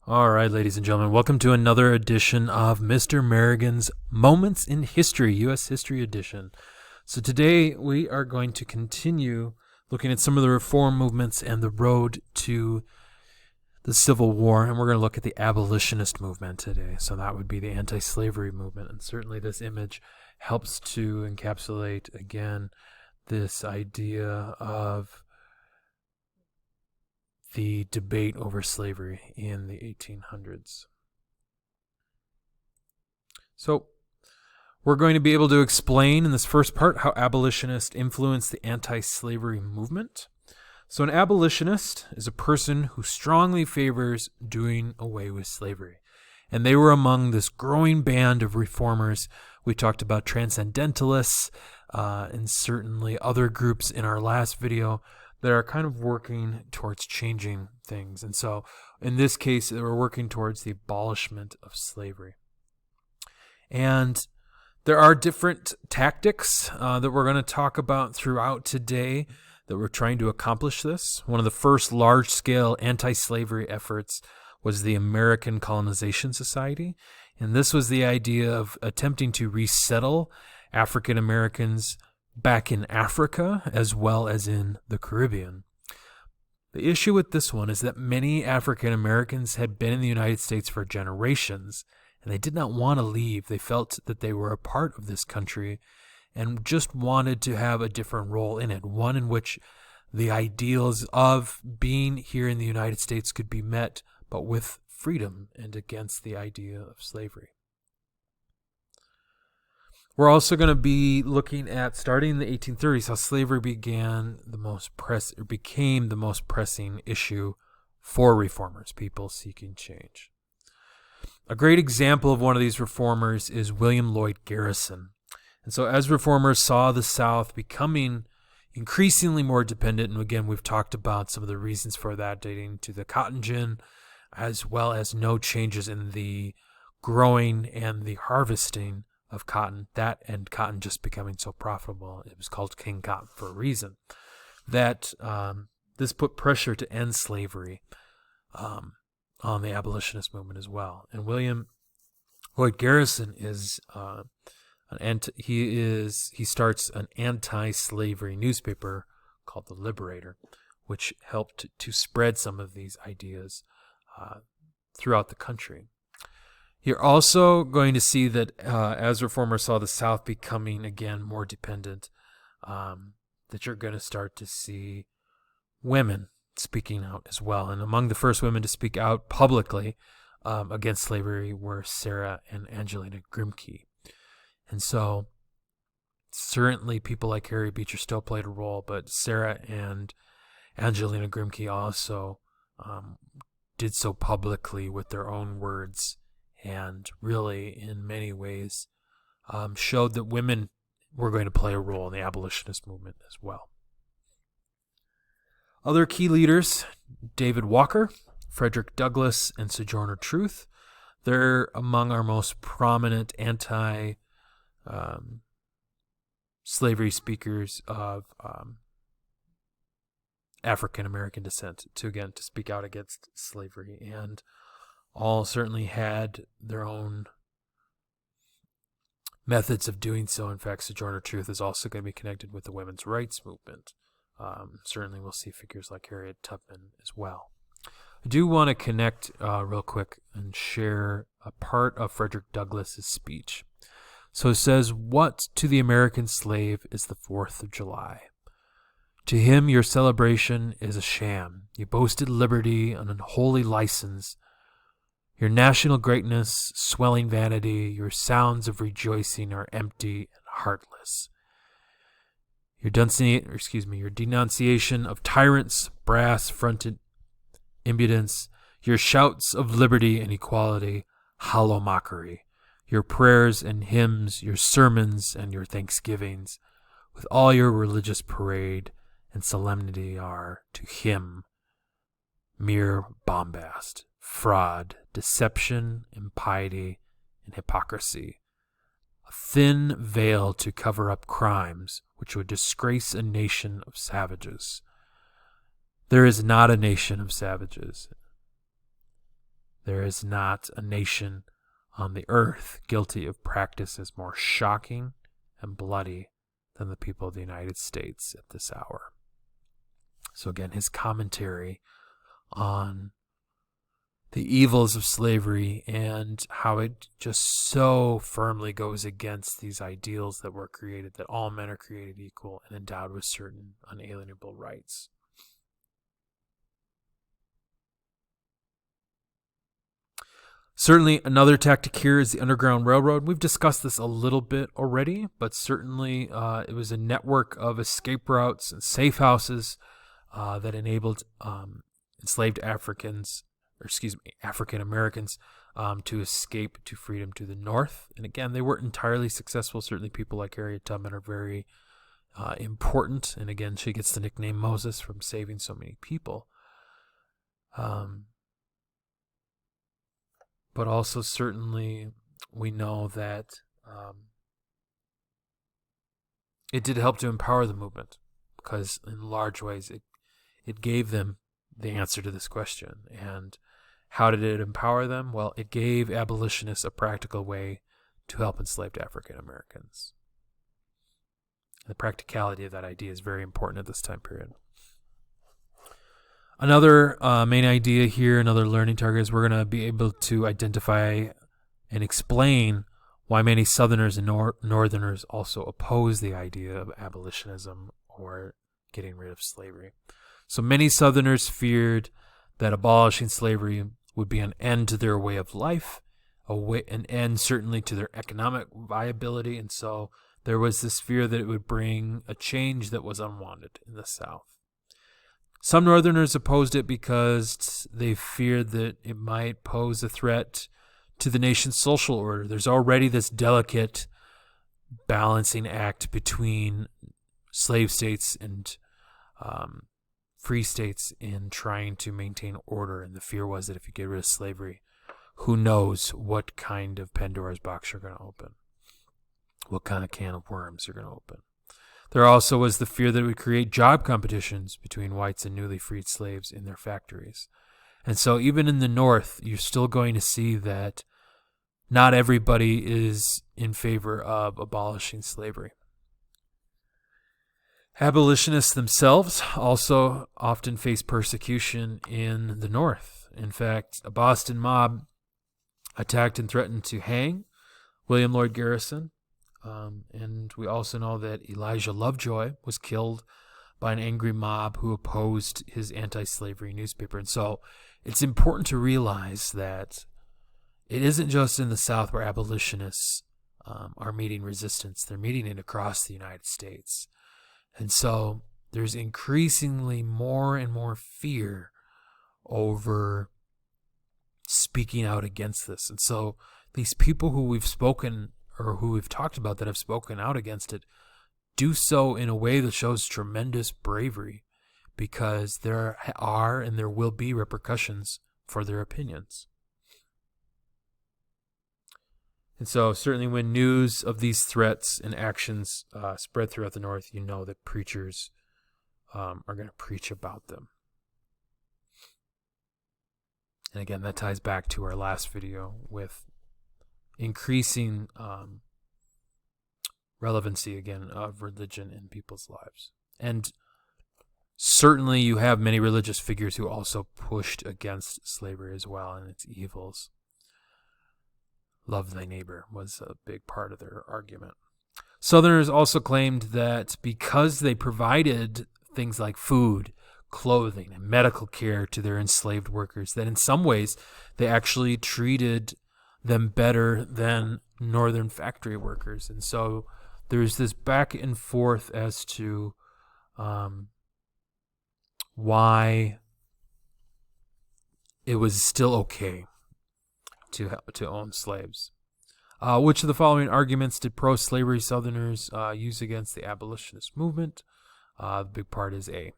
All right, ladies and gentlemen, welcome to another edition of Mr. Merrigan's Moments in History, U.S. History Edition. So today we are going to continue looking at some of the reform movements and the road to the Civil War, and we're going to look at the Abolitionist Movement today. So that would be the anti-slavery movement, and certainly this image helps to encapsulate, again, this idea of the debate over slavery in the 1800s. So we're going to be able to explain in this first part how abolitionists influenced the anti-slavery movement. So an abolitionist is a person who strongly favors doing away with slavery. And they were among this growing band of reformers. We talked about transcendentalists and certainly other groups in our last video that are kind of working towards changing things. And so in this case, they were working towards the abolishment of slavery. And there are different tactics that we're going to talk about throughout today that we're trying to accomplish this. One of the first large-scale anti-slavery efforts was the American Colonization Society. And this was the idea of attempting to resettle African Americans back in Africa as well as in the Caribbean. The issue with this one is that many African Americans had been in the United States for generations, and they did not want to leave. They felt that they were a part of this country and just wanted to have a different role in it, one in which the ideals of being here in the United States could be met, but with freedom and against the idea of slavery. We're also going to be looking at, starting in the 1830s, how slavery became the most pressing issue for reformers, people seeking change. A great example of one of these reformers is William Lloyd Garrison. And so as reformers saw the South becoming increasingly more dependent, and again, we've talked about some of the reasons for that dating to the cotton gin, as well as no changes in the growing and the harvesting of cotton, and cotton just becoming so profitable. It was called King Cotton for a reason. That this put pressure to end slavery on the abolitionist movement as well. And William Lloyd Garrison is he starts an anti-slavery newspaper called The Liberator, which helped to spread some of these ideas throughout the country. You're also going to see that as reformers saw the South becoming, again, more dependent, that you're going to start to see women speaking out as well. And among the first women to speak out publicly against slavery were Sarah and Angelina Grimke. And so certainly people like Harriet Beecher still played a role, but Sarah and Angelina Grimke also did so publicly with their own words, and really, in many ways, showed that women were going to play a role in the abolitionist movement as well. Other key leaders, David Walker, Frederick Douglass, and Sojourner Truth. They're among our most prominent anti-slavery speakers of African American descent to speak out against slavery, and all certainly had their own methods of doing so. In fact, Sojourner Truth is also going to be connected with the women's rights movement. Certainly we'll see figures like Harriet Tubman as well. I do want to connect real quick and share a part of Frederick Douglass's speech. So it says, "What to the American slave is the 4th of July? To him your celebration is a sham. You boasted liberty, an unholy license. Your national greatness, swelling vanity, your sounds of rejoicing are empty and heartless. Your denunciation of tyrants, brass-fronted impudence, your shouts of liberty and equality, hollow mockery. Your prayers and hymns, your sermons and your thanksgivings, with all your religious parade and solemnity are, to him, mere bombast, fraud, deception, impiety, and hypocrisy, a thin veil to cover up crimes which would disgrace a nation of savages. There is not a nation of savages. there is not a nation on the earth guilty of practices more shocking and bloody than the people of the United States at this hour. So again, his commentary on the evils of slavery and how it just so firmly goes against these ideals that were created, that all men are created equal and endowed with certain unalienable rights. Certainly, another tactic here is the Underground Railroad. We've discussed this a little bit already, but certainly it was a network of escape routes and safe houses that enabled enslaved African Americans to escape to freedom to the north. And again, they weren't entirely successful. Certainly, people like Harriet Tubman are very important. And again, she gets the nickname Moses from saving so many people. But also, certainly, we know that it did help to empower the movement, because in large ways it gave them the answer to this question. And how did it empower them? Well, it gave abolitionists a practical way to help enslaved African Americans. The practicality of that idea is very important at this time period. Another main idea here, another learning target, is we're going to be able to identify and explain why many Southerners and Northerners also oppose the idea of abolitionism or getting rid of slavery. So many Southerners feared that abolishing slavery would be an end to their way of life, an end certainly to their economic viability, and so there was this fear that it would bring a change that was unwanted in the South. Some Northerners opposed it because they feared that it might pose a threat to the nation's social order. There's already this delicate balancing act between slave states and free states in trying to maintain order. And the fear was that if you get rid of slavery, who knows what kind of Pandora's box you're going to open, what kind of can of worms you're going to open. There also was the fear that it would create job competitions between whites and newly freed slaves in their factories. And so even in the North, you're still going to see that not everybody is in favor of abolishing slavery. Abolitionists themselves also often face persecution in the North. In fact, a Boston mob attacked and threatened to hang William Lloyd Garrison. And we also know that Elijah Lovejoy was killed by an angry mob who opposed his anti-slavery newspaper. And so it's important to realize that it isn't just in the South where abolitionists are meeting resistance. They're meeting it across the United States. And so there's increasingly more and more fear over speaking out against this. And so these people who we've spoken or who we've talked about that have spoken out against it do so in a way that shows tremendous bravery, because there are and there will be repercussions for their opinions. And so certainly when news of these threats and actions spread throughout the North, you know that preachers are going to preach about them. And again, that ties back to our last video with increasing relevancy again of religion in people's lives. And certainly you have many religious figures who also pushed against slavery as well and its evils. Love thy neighbor was a big part of their argument. Southerners also claimed that because they provided things like food, clothing, and medical care to their enslaved workers, that in some ways they actually treated them better than northern factory workers. And so there's this back and forth as to why it was still okay to own slaves. Which of the following arguments did pro-slavery Southerners use against the abolitionist movement? The big part is A,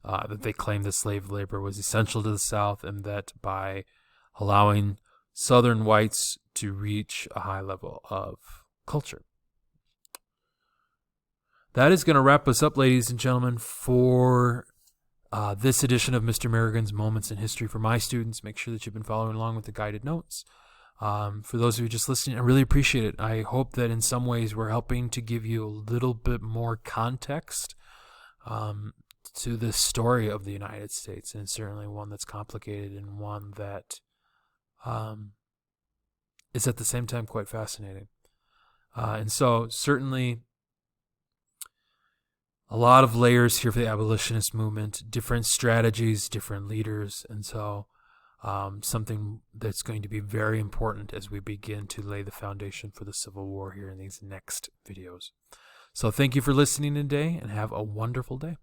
that they claimed that slave labor was essential to the South, and that by allowing Southern whites to reach a high level of culture. That is going to wrap us up, ladies and gentlemen, for this edition of Mr. Merrigan's Moments in History for my students. Make sure that you've been following along with the guided notes. For those of you just listening, I really appreciate it. I hope that in some ways we're helping to give you a little bit more context to the story of the United States, and certainly one that's complicated and one that is at the same time quite fascinating. And so certainly a lot of layers here for the abolitionist movement, different strategies, different leaders, and so something that's going to be very important as we begin to lay the foundation for the Civil War here in these next videos. So thank you for listening today, and have a wonderful day.